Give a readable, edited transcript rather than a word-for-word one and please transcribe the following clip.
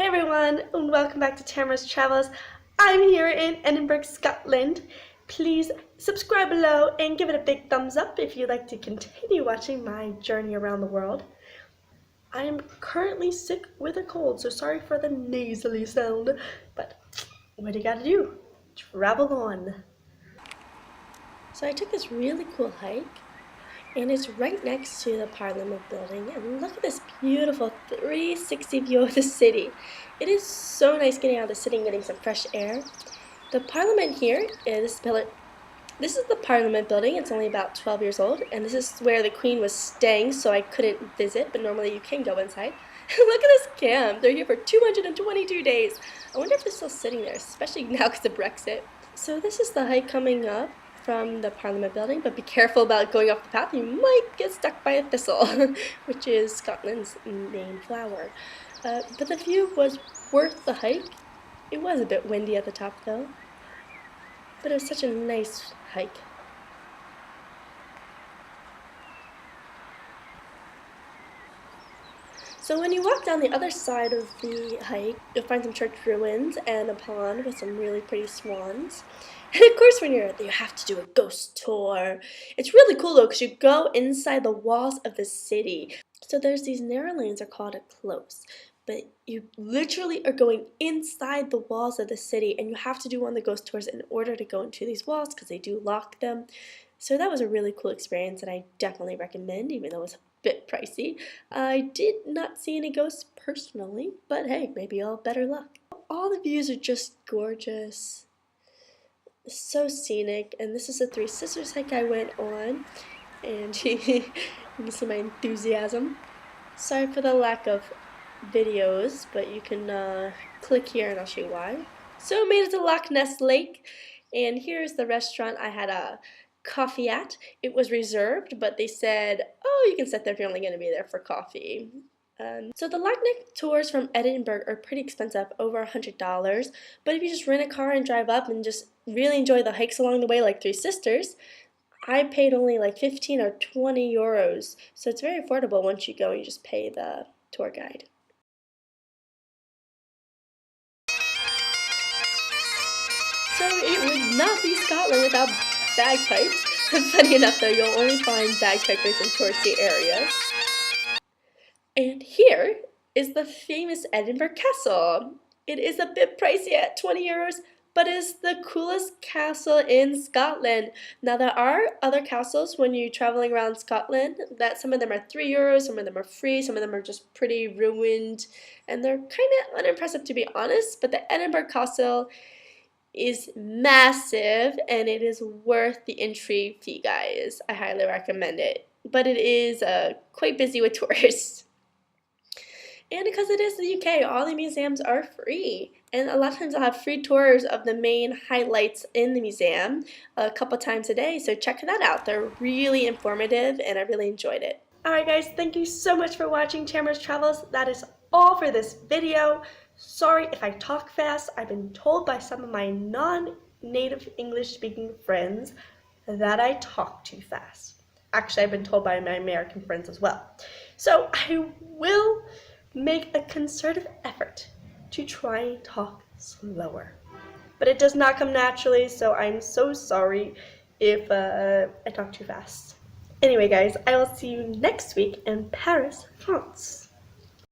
everyone, and welcome back to Tamera's Travels. I'm here in Edinburgh, Scotland. Please subscribe below and give it a big thumbs up if you'd like to continue watching my journey around the world. I am currently sick with a cold, so sorry for the nasally sound, but what do you gotta do? Travel on. So I took this really cool hike, and it's right next to the Parliament building, and look at this beautiful 360 view of the city. It is so nice getting out of the city and getting some fresh air. The Parliament here is this is the Parliament building. It's only about 12 years old, and this is where the Queen was staying, so I couldn't visit, but normally you can go inside. Look at this camp. They're here for 222 days. I wonder if they're still sitting there, especially now because of Brexit. So this is the hike coming up from the Parliament building, but be careful about going off the path. You might get stuck by a thistle, which is Scotland's main flower. But the view was worth the hike. It was a bit windy at the top though, but it was such a nice hike. So when you walk down the other side of the hike, you'll find some church ruins and a pond with some really pretty swans. And of course when you're there, you have to do a ghost tour. It's really cool though, because you go inside the walls of the city. So there's these narrow lanes, are called a close, but you literally are going inside the walls of the city, and you have to do one of the ghost tours in order to go into these walls because they do lock them. So that was a really cool experience, and I definitely recommend, even though it was a bit pricey. I did not see any ghosts personally, but hey, maybe I'll have better luck. All the views are just gorgeous. So scenic, and this is the Three Sisters hike I went on, and you can see my enthusiasm. Sorry for the lack of videos, but you can click here and I'll show you why. So I made it to Lock Ness Lake, and here's the restaurant I had a coffee at. It was reserved, but they said, oh, you can sit there if you're only going to be there for coffee. So the Lock Ness tours from Edinburgh are pretty expensive, over $100, but if you just rent a car and drive up and just really enjoy the hikes along the way like Three Sisters, I paid only like 15 or 20 euros, so it's very affordable once you go and you just pay the tour guide. So it would not be Scotland without bagpipes. Funny enough though, you'll only find bagpipers in touristy areas. And here is the famous Edinburgh Castle. It is a bit pricey at 20 euros, but it is the coolest castle in Scotland. Now there are other castles when you're traveling around Scotland that some of them are 3 euros, some of them are free, some of them are just pretty ruined, and they're kind of unimpressive to be honest, but the Edinburgh Castle is massive and it is worth the entry fee, guys. I highly recommend it, but it is quite busy with tourists. And because it is the UK, all the museums are free. And a lot of times I'll have free tours of the main highlights in the museum a couple times a day. So check that out. They're really informative and I really enjoyed it. Alright guys, thank you so much for watching Tamera's Travels. That is all for this video. Sorry if I talk fast. I've been told by some of my non-native English speaking friends that I talk too fast. Actually, I've been told by my American friends as well. So I will make a concerted effort to try and talk slower, but it does not come naturally, so I'm so sorry if I talk too fast. Anyway guys, I will see you next week in Paris, France.